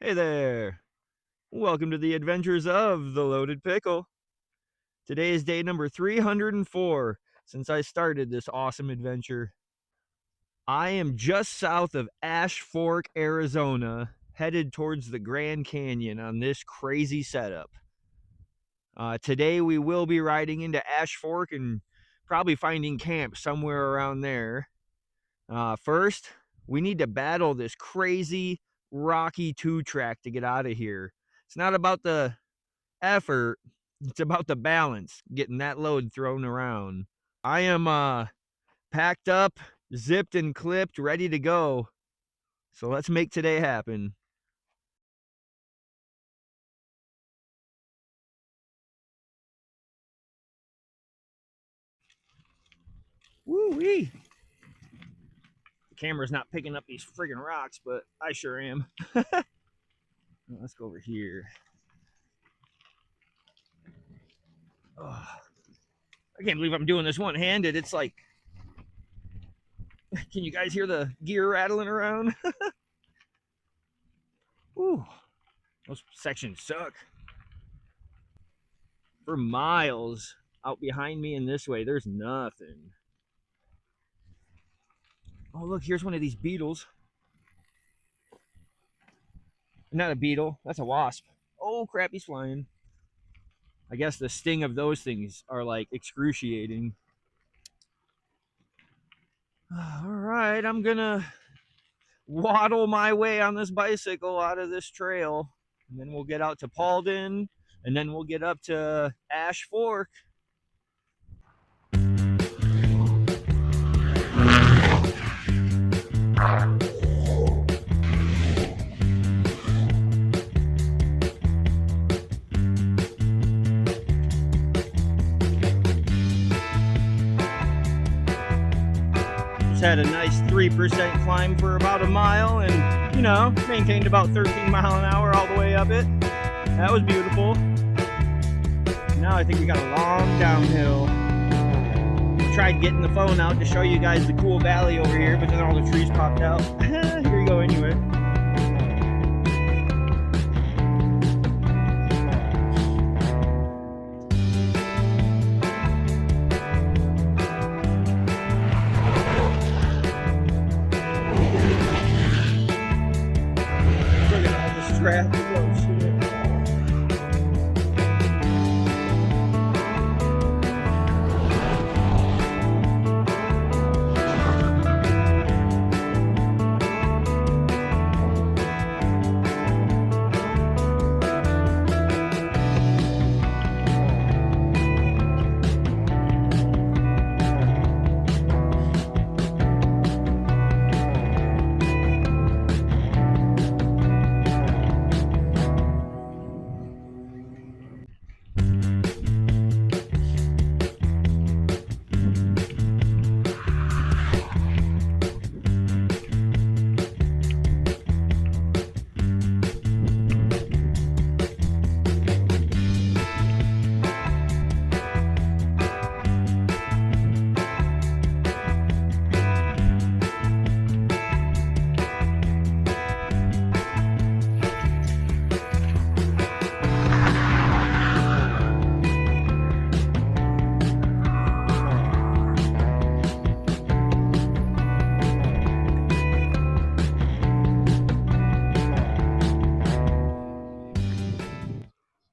Hey there! Welcome to the adventures of the Loaded Pickle. Today is day number 304 since I started this awesome adventure. I am just south of Ash Fork, Arizona, headed towards the Grand Canyon on this crazy setup. Today we will be riding into Ash Fork and probably finding camp somewhere around there. First, we need to battle this crazy rocky 2-track to get out of here. It's not about the effort, it's about the balance, getting that load thrown around. I am packed up, zipped and clipped, ready to go. So let's make today happen. Woo-wee! The camera's not picking up these friggin' rocks, but I sure am. Let's go over here. Oh, I can't believe I'm doing this one-handed. It's like, can you guys hear the gear rattling around? Ooh, those sections suck. For miles out behind me and this way, there's nothing. Oh, look, here's one of these beetles. Not a beetle, that's a wasp. Oh, crap, he's flying. I guess the sting of those things are like excruciating. All right, I'm gonna waddle my way on this bicycle out of this trail, and then we'll get out to Paulden, and then we'll get up to Ash Fork. Just had a nice 3% climb for about a mile, and you know, maintained about 13 mile an hour all the way up it. That was beautiful. Now I think we got a long downhill. Tried getting the phone out to show you guys the cool valley over here, but then all the trees popped out. Here you go anyway. Look at all this traffic. Oh, shit.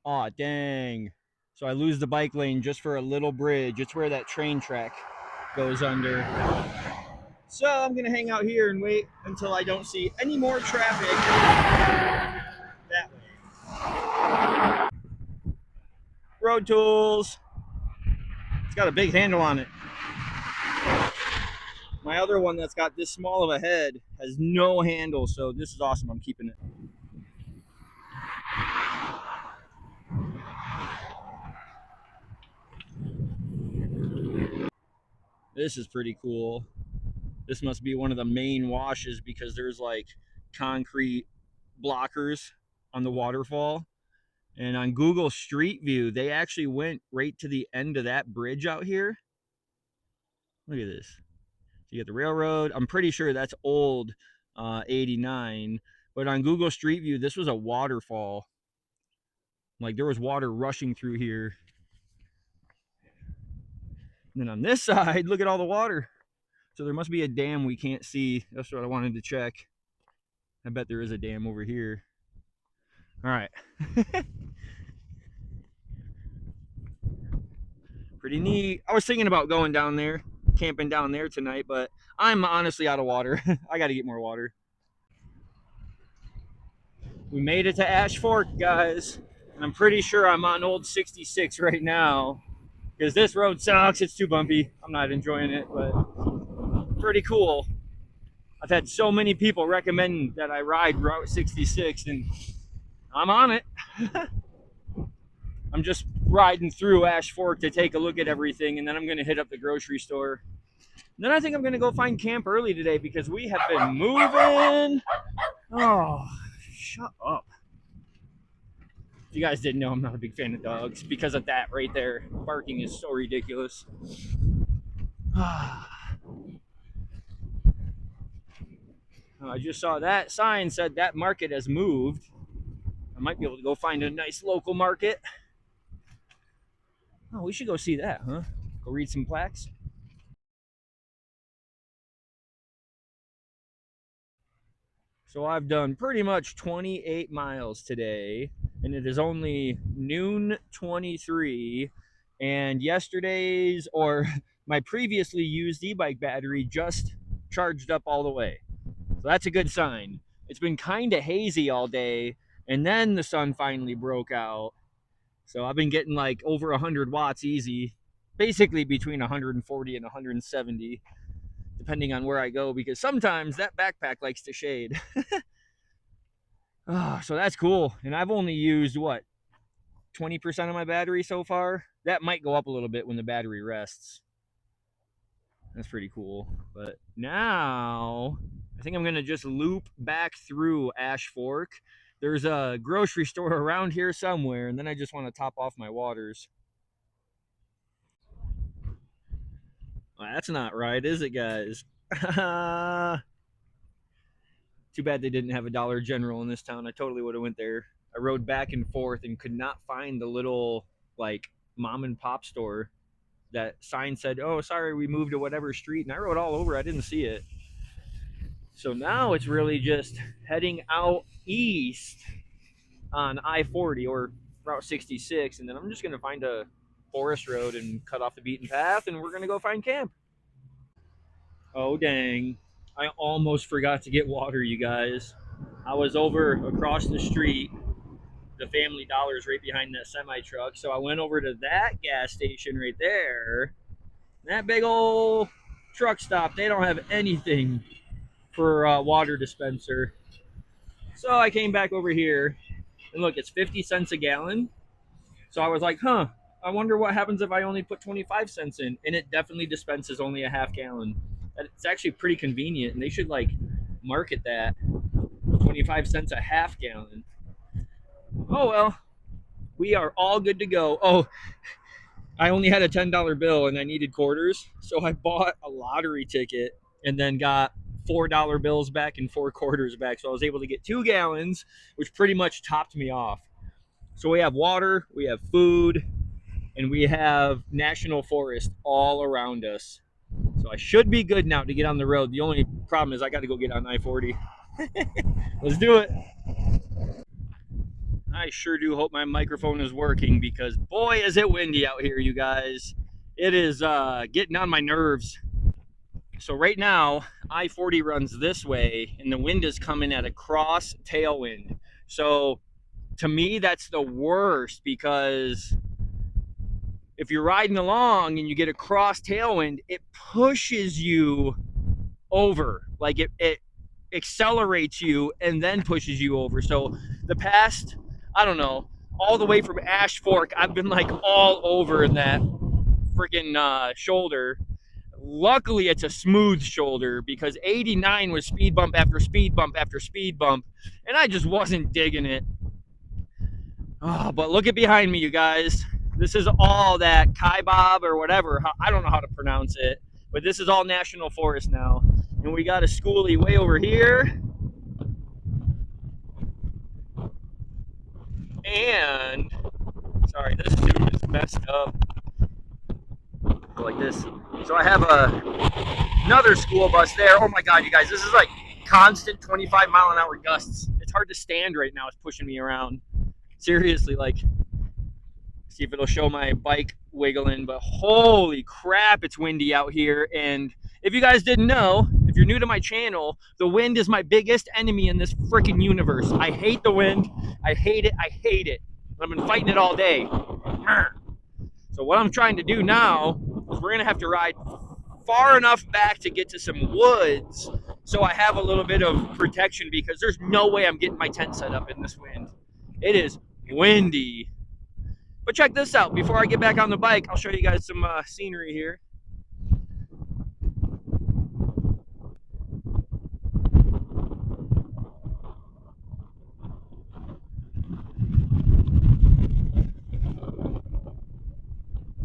Aw, dang. So I lose the bike lane just for a little bridge. It's where that train track goes under. So I'm gonna hang out here and wait until I don't see any more traffic that way. Road tools. It's got a big handle on it. My other one that's got this small of a head has no handle, so this is awesome. I'm keeping it. This is pretty cool. This must be one of the main washes because there's like concrete blockers on the waterfall. And on Google Street View, they actually went right to the end of that bridge out here. Look at this. So you got the railroad. I'm pretty sure that's old 89. But on Google Street View, this was a waterfall. Like there was water rushing through here. And then on this side, look at all the water. So there must be a dam we can't see. That's what I wanted to check. I bet there is a dam over here. All right. Pretty neat. I was thinking about going down there, camping down there tonight, but I'm honestly out of water. I got to get more water. We made it to Ash Fork, guys. And I'm pretty sure I'm on old 66 right now because this road sucks. It's too bumpy. I'm not enjoying it, but pretty cool. I've had so many people recommend that I ride Route 66, and I'm on it. I'm just riding through Ash Fork to take a look at everything, and then I'm going to hit up the grocery store. And then I think I'm going to go find camp early today because we have been moving. Oh, shut up. If you guys didn't know, I'm not a big fan of dogs because of that right there. Barking is so ridiculous. I just saw that sign said that market has moved. I might be able to go find a nice local market. Oh, we should go see that, huh? Go read some plaques. So I've done pretty much 28 miles today, and it is only noon 23. And yesterday's or my previously used e-bike battery just charged up all the way. So that's a good sign. It's been kind of hazy all day, and then the sun finally broke out. So I've been getting like over 100 watts easy, basically between 140 and 170, depending on where I go, because sometimes that backpack likes to shade. Oh, so that's cool. And I've only used what, 20% of my battery so far? That might go up a little bit when the battery rests. That's pretty cool. But now I think I'm going to just loop back through Ash Fork. There's a grocery store around here somewhere, and then I just want to top off my waters. Well, that's not right, is it, guys? Too bad they didn't have a Dollar General in this town. I totally would have went there. I rode back and forth and could not find the little like mom and pop store. That sign said, "Oh, sorry, we moved to whatever street," and I rode all over. I didn't see it. So now it's really just heading out east on I-40 or Route 66, and then I'm just gonna find a forest road and cut off the beaten path, and we're gonna go find camp. Oh dang! I almost forgot to get water, you guys. I was over across the street. The Family Dollar's right behind that semi truck, so I went over to that gas station right there. That big old truck stop, they don't have anything for a water dispenser. So I came back over here, and look, it's 50 cents a gallon. So I was like, huh, I wonder what happens if I only put 25 cents in. And it definitely dispenses only a half gallon. It's actually pretty convenient, and they should like market that 25 cents a half gallon. Oh well, we are all good to go. Oh, I only had a $10 bill and I needed quarters. So I bought a lottery ticket and then got $4 bills back and 4 quarters back. So I was able to get 2 gallons, which pretty much topped me off. So we have water, we have food, and we have national forest all around us. So I should be good now to get on the road. The only problem is I got to go get on I-40. Let's do it. I sure do hope my microphone is working because boy is it windy out here, you guys. It is getting on my nerves. So right now, I-40 runs this way and the wind is coming at a cross tailwind. So to me, that's the worst because if you're riding along and you get a cross tailwind, it pushes you over. Like it accelerates you and then pushes you over. So the past, I don't know, all the way from Ash Fork, I've been like all over that freaking shoulder. Luckily, it's a smooth shoulder because 89 was speed bump after speed bump after speed bump, and I just wasn't digging it. Oh, but look at behind me, you guys. This is all that Kaibab or whatever. I don't know how to pronounce it, but this is all national forest now. And we got a schoolie way over here. And sorry, this dude is messed up. Go like this. So I have another school bus there. Oh my god, you guys, this is like constant 25-mile-an-hour gusts. It's hard to stand right now. It's pushing me around. Seriously, like, see if it'll show my bike wiggling, but holy crap, it's windy out here. And if you guys didn't know, if you're new to my channel, the wind is my biggest enemy in this freaking universe. I hate the wind. I hate it. I hate it. I've been fighting it all day. So what I'm trying to do now is we're gonna have to ride far enough back to get to some woods so I have a little bit of protection, because there's no way I'm getting my tent set up in this wind. It is windy. But check this out. Before I get back on the bike, I'll show you guys some scenery here.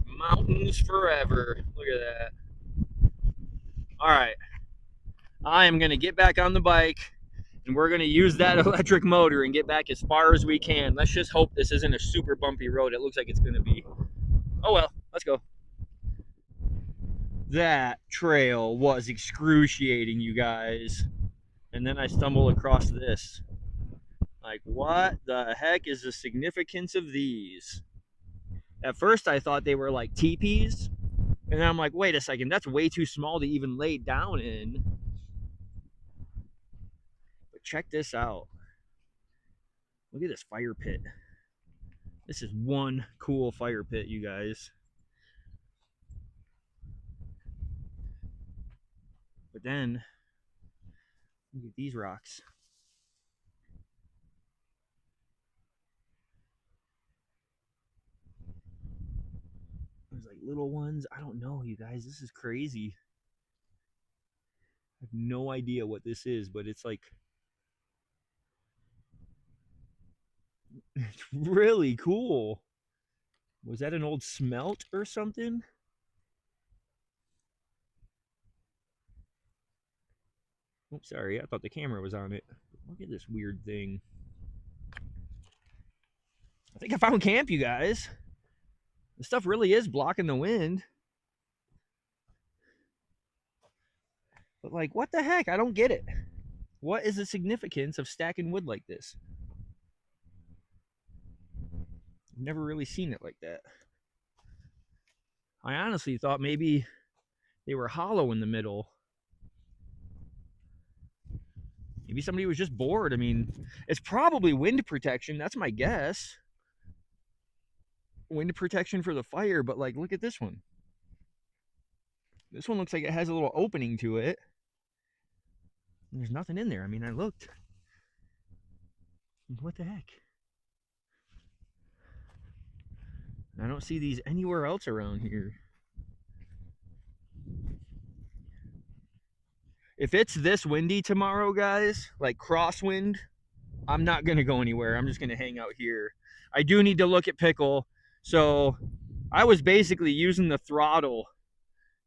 Mountains forever. Look at that. All right. I am going to get back on the bike, and we're going to use that electric motor and get back as far as we can. Let's just hope this isn't a super bumpy road. It looks like it's going to be. Oh well, let's go. That trail was excruciating, you guys. And then I stumble across this. Like, what the heck is the significance of these? At first I thought they were like teepees, and then I'm like, wait a second, that's way too small to even lay down in. But check this out. Look at this fire pit. This is one cool fire pit, you guys. But then, look at these rocks. There's like little ones. I don't know, you guys. This is crazy. I have no idea what this is, but it's like, it's really cool. Was that an old smelt or something? Oh, sorry, I thought the camera was on it. Look at this weird thing. I think I found camp, you guys. This stuff really is blocking the wind. But like, what the heck? I don't get it. What is the significance of stacking wood like this? I've never really seen it like that. I honestly thought maybe they were hollow in the middle. Maybe somebody was just bored. I mean, it's probably wind protection. That's my guess. Wind protection for the fire, but like, look at this one. This one looks like it has a little opening to it. There's nothing in there. I mean, I looked. What the heck? I don't see these anywhere else around here. If it's this windy tomorrow, guys, like crosswind, I'm not going to go anywhere. I'm just going to hang out here. I do need to look at Pickle. So I was basically using the throttle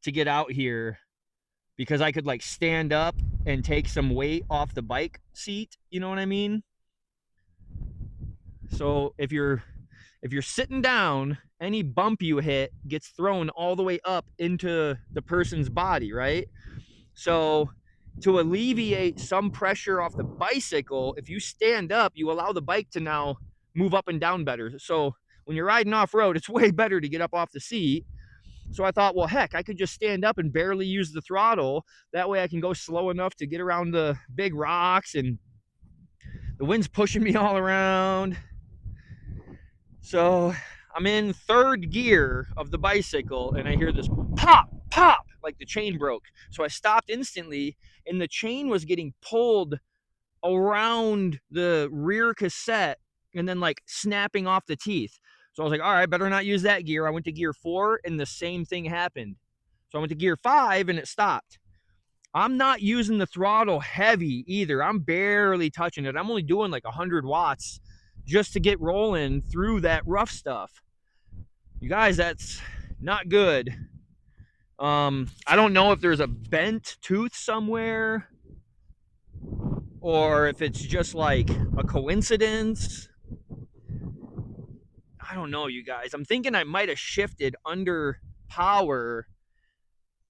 to get out here because I could like stand up and take some weight off the bike seat. You know what I mean? So if you're sitting down, any bump you hit gets thrown all the way up into the person's body, right? So to alleviate some pressure off the bicycle, if you stand up, you allow the bike to now move up and down better. So when you're riding off-road, it's way better to get up off the seat. So I thought, well, heck, I could just stand up and barely use the throttle. That way I can go slow enough to get around the big rocks, and the wind's pushing me all around. So I'm in third gear of the bicycle, and I hear this pop, pop, like the chain broke. So I stopped instantly, and the chain was getting pulled around the rear cassette and then like snapping off the teeth. So I was like, all right, better not use that gear. I went to gear 4 and the same thing happened. So I went to gear 5 and it stopped. I'm not using the throttle heavy either. I'm barely touching it. I'm only doing like 100 watts just to get rolling through that rough stuff. You guys, that's not good. I don't know if there's a bent tooth somewhere or if it's just like a coincidence. I don't know, you guys. I'm thinking I might have shifted under power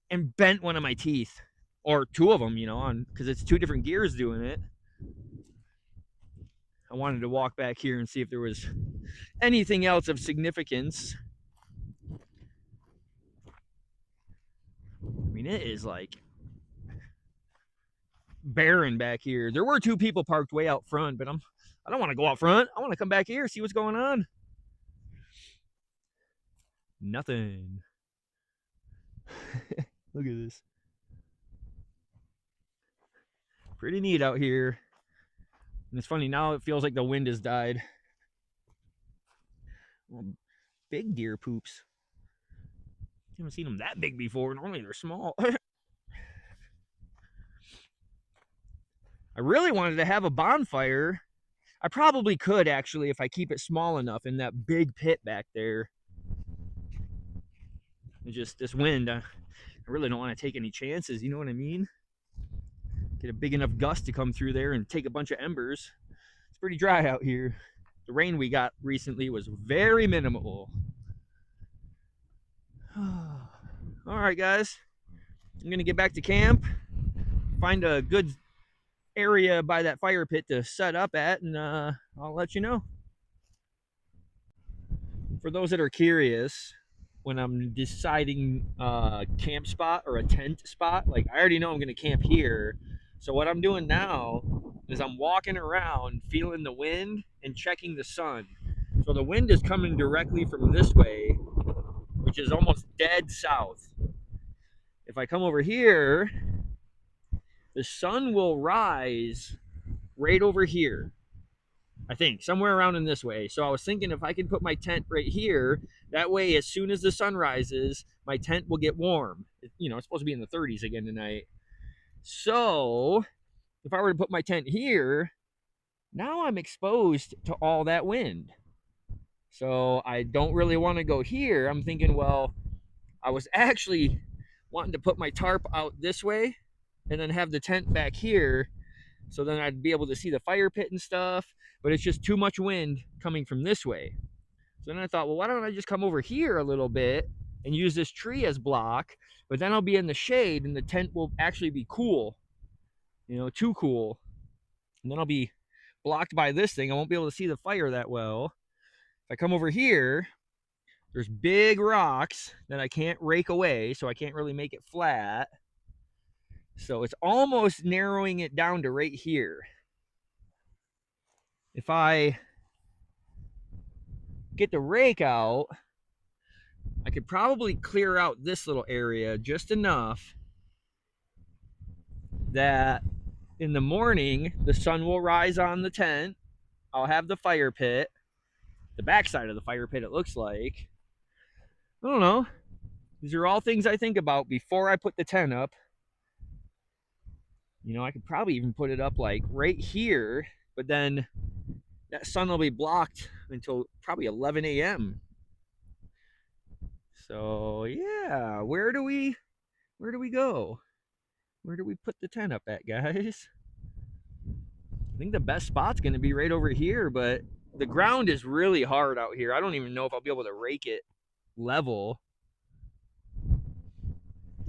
and bent one of my teeth, or two of them, on because it's two different gears doing it. I wanted to walk back here and see if there was anything else of significance. I mean, it is like barren back here. There were two people parked way out front, but I don't want to go out front. I want to come back here, see what's going on. Nothing. Look at this. Pretty neat out here. And it's funny, now it feels like the wind has died. Well, big deer poops. I haven't seen them that big before. Normally they're small. I really wanted to have a bonfire. I probably could, actually, if I keep it small enough in that big pit back there. It's just this wind. I really don't want to take any chances. You know what I mean? Get a big enough gust to come through there and take a bunch of embers. It's pretty dry out here. The rain we got recently was very minimal. All right, guys. I'm going to get back to camp, find a good area by that fire pit to set up at, and I'll let you know. For those that are curious, when I'm deciding a camp spot or a tent spot, like I already know I'm going to camp here. So what I'm doing now is I'm walking around feeling the wind and checking the sun. So the wind is coming directly from this way, which is almost dead south. If I come over here, the sun will rise right over here. I think somewhere around in this way. So I was thinking if I could put my tent right here, that way as soon as the sun rises, my tent will get warm. It's supposed to be in the 30s again tonight. So if I were to put my tent here, now I'm exposed to all that wind. So I don't really want to go here. I'm thinking, well, I was actually wanting to put my tarp out this way and then have the tent back here, so then I'd be able to see the fire pit and stuff, but it's just too much wind coming from this way. So then I thought, well, why don't I just come over here a little bit and use this tree as block, but then I'll be in the shade and the tent will actually be cool, too cool. And then I'll be blocked by this thing. I won't be able to see the fire that well. If I come over here, there's big rocks that I can't rake away, so I can't really make it flat. So it's almost narrowing it down to right here. If I get the rake out, I could probably clear out this little area just enough that in the morning the sun will rise on the tent. I'll have the fire pit, the backside of the fire pit, it looks like. I don't know. These are all things I think about before I put the tent up. I could probably even put it up like right here, but then that sun will be blocked until probably 11 a.m. So yeah, where do we go? Where do we put the tent up at, guys? I think the best spot's going to be right over here, but the ground is really hard out here. I don't even know if I'll be able to rake it level.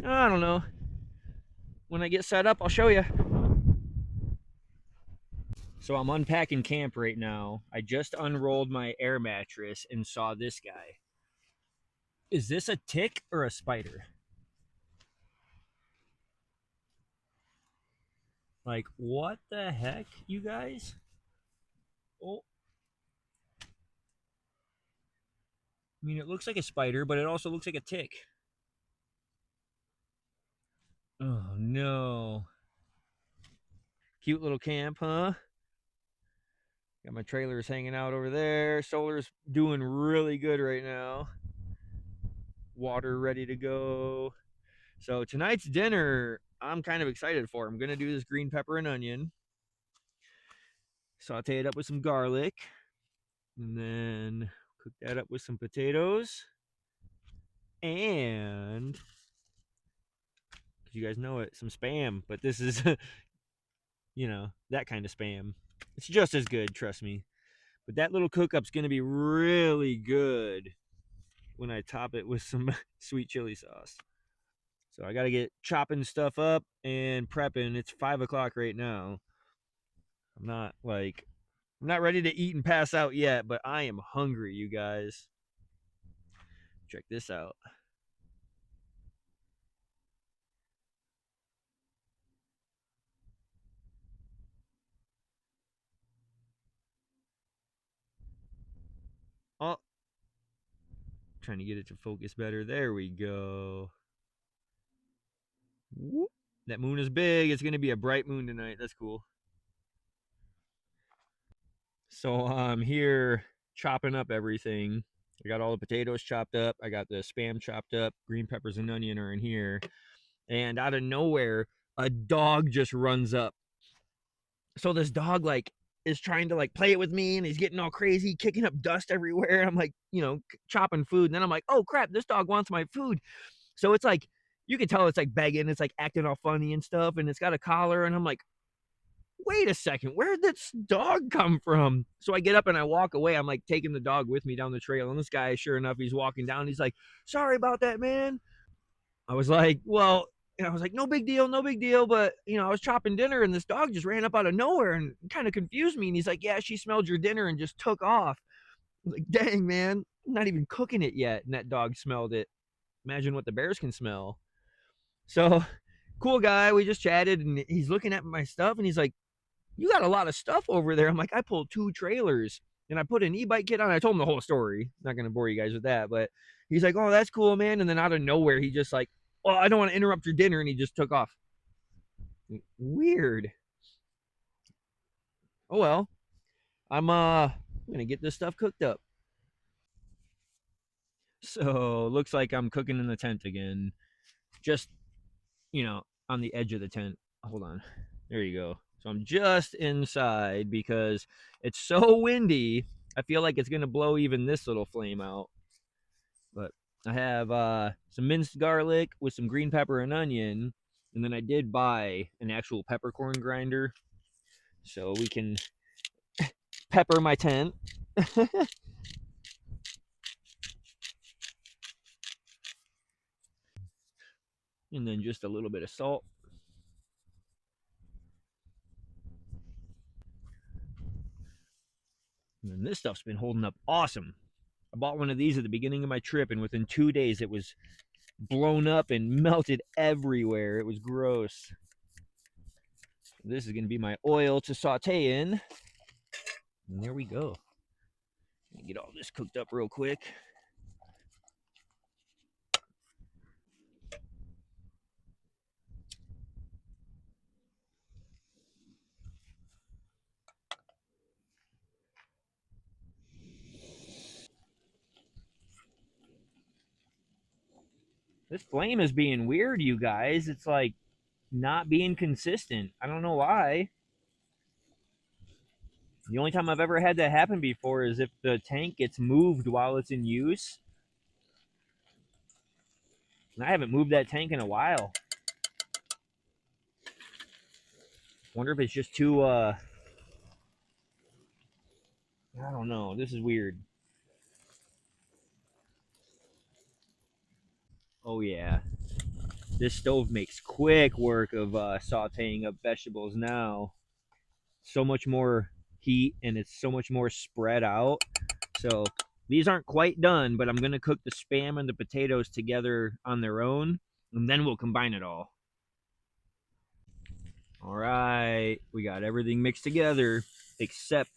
I don't know. When I get set up, I'll show you. So I'm unpacking camp right now. I just unrolled my air mattress and saw this guy. Is this a tick or a spider? Like, what the heck, you guys? Oh. I mean, it looks like a spider, but it also looks like a tick. Oh, no. Cute little camp, huh? Got my trailers hanging out over there. Solar's doing really good right now. Water ready to go. So tonight's dinner, I'm kind of excited for. I'm going to do this green pepper and onion. Saute it up with some garlic. And then cook that up with some potatoes. And, you guys know it, some Spam. But this is, that kind of Spam. It's just as good, trust me. But that little cook up's going to be really good when I top it with some sweet chili sauce. So I got to get chopping stuff up and prepping. It's 5 o'clock right now. I'm not like, I'm not ready to eat and pass out yet, but I am hungry, you guys. Check this out. Oh, trying to get it to focus better. There we go. Whoop. That moon is big. It's going to be a bright moon tonight. That's cool. So I'm here chopping up everything. I got all the potatoes chopped up. I got the spam chopped up. Green peppers and onion are in here. And out of nowhere, a dog just runs up. So this dog like is trying to like play it with me, and he's getting all crazy, kicking up dust everywhere. I'm like, chopping food, and then I'm like, oh crap, this dog wants my food. So it's like, you can tell it's like begging, it's like acting all funny and stuff, and it's got a collar, and I'm like, wait a second, where did this dog come from? So I get up and I walk away. I'm like taking the dog with me down the trail, and this guy, sure enough, he's walking down. He's like, sorry about that, man. I was like, well, and I was like, no big deal, no big deal. But, I was chopping dinner and this dog just ran up out of nowhere and kind of confused me. And he's like, yeah, she smelled your dinner and just took off. I was like, dang, man, I'm not even cooking it yet. And that dog smelled it. Imagine what the bears can smell. So, cool guy. We just chatted and he's looking at my stuff and he's like, you got a lot of stuff over there. I'm like, I pulled 2 trailers and I put an e-bike kit on. I told him the whole story. Not going to bore you guys with that, but he's like, oh, that's cool, man. And then out of nowhere, he just like, well, I don't want to interrupt your dinner. And he just took off. Weird. Oh, well, I'm going to get this stuff cooked up. So looks like I'm cooking in the tent again. Just, on the edge of the tent. Hold on. There you go. So I'm just inside because it's so windy. I feel like it's going to blow even this little flame out. But I have some minced garlic with some green pepper and onion. And then I did buy an actual peppercorn grinder so we can pepper my tent. And then just a little bit of salt. And then this stuff's been holding up awesome. I bought one of these at the beginning of my trip, and within 2 days it was blown up and melted everywhere. It was gross. This is going to be my oil to saute in. And there we go. Get all this cooked up real quick. This flame is being weird, you guys. It's like not being consistent. I don't know why. The only time I've ever had that happen before is if the tank gets moved while it's in use. And I haven't moved that tank in a while. Wonder if it's just too I don't know. This is weird. Oh yeah. This stove makes quick work of sauteing up vegetables now. So much more heat and it's so much more spread out. So these aren't quite done, but I'm going to cook the spam and the potatoes together on their own, and then we'll combine it all. All right, we got everything mixed together except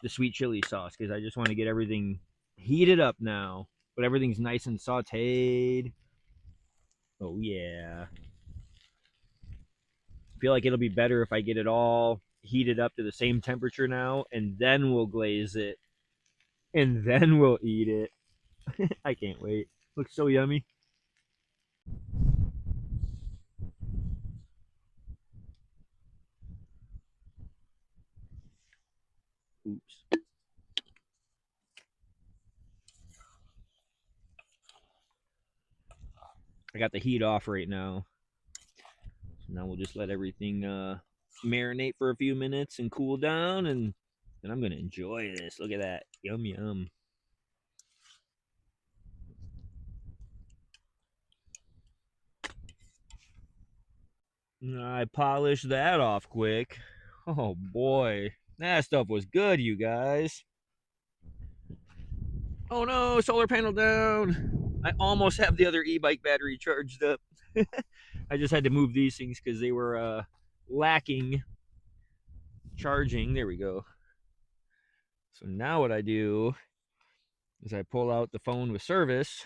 the sweet chili sauce because I just want to get everything heated up now. But everything's nice and sauteed. Oh, yeah. I feel like it'll be better if I get it all heated up to the same temperature now, and then we'll glaze it, and then we'll eat it. I can't wait. Looks so yummy. Oops. I got the heat off right now. So now we'll just let everything marinate for a few minutes and cool down, and And I'm gonna enjoy this. Look at that. Yum yum. I polished that off quick. Oh boy. That stuff was good, you guys. Oh no, solar panel down. I almost have the other e-bike battery charged up. I just had to move these things because they were lacking charging. There we go. So now what I do is I pull out the phone with service.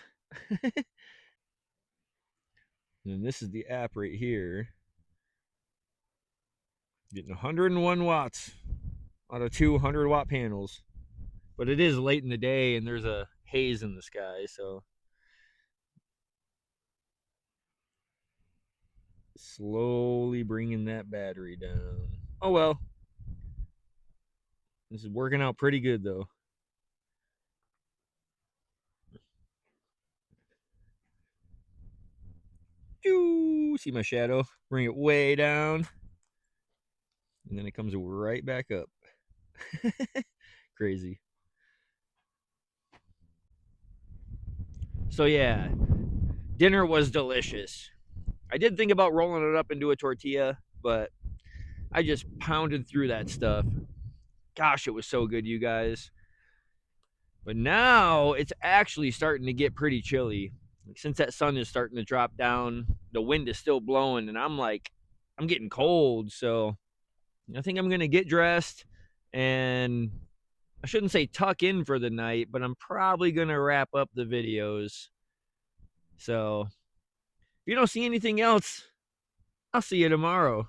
And this is the app right here. Getting 101 watts out of 200-watt panels. But it is late in the day and there's a haze in the sky, so slowly bringing that battery down. Oh well. This is working out pretty good though. See my shadow? Bring it way down. And then it comes right back up. Crazy. So yeah, dinner was delicious. I did think about rolling it up into a tortilla, but I just pounded through that stuff. Gosh, it was so good, you guys. But now it's actually starting to get pretty chilly. Since that sun is starting to drop down, the wind is still blowing, and I'm getting cold. So I think I'm going to get dressed, and I shouldn't say tuck in for the night, but I'm probably going to wrap up the videos. So if you don't see anything else, I'll see you tomorrow.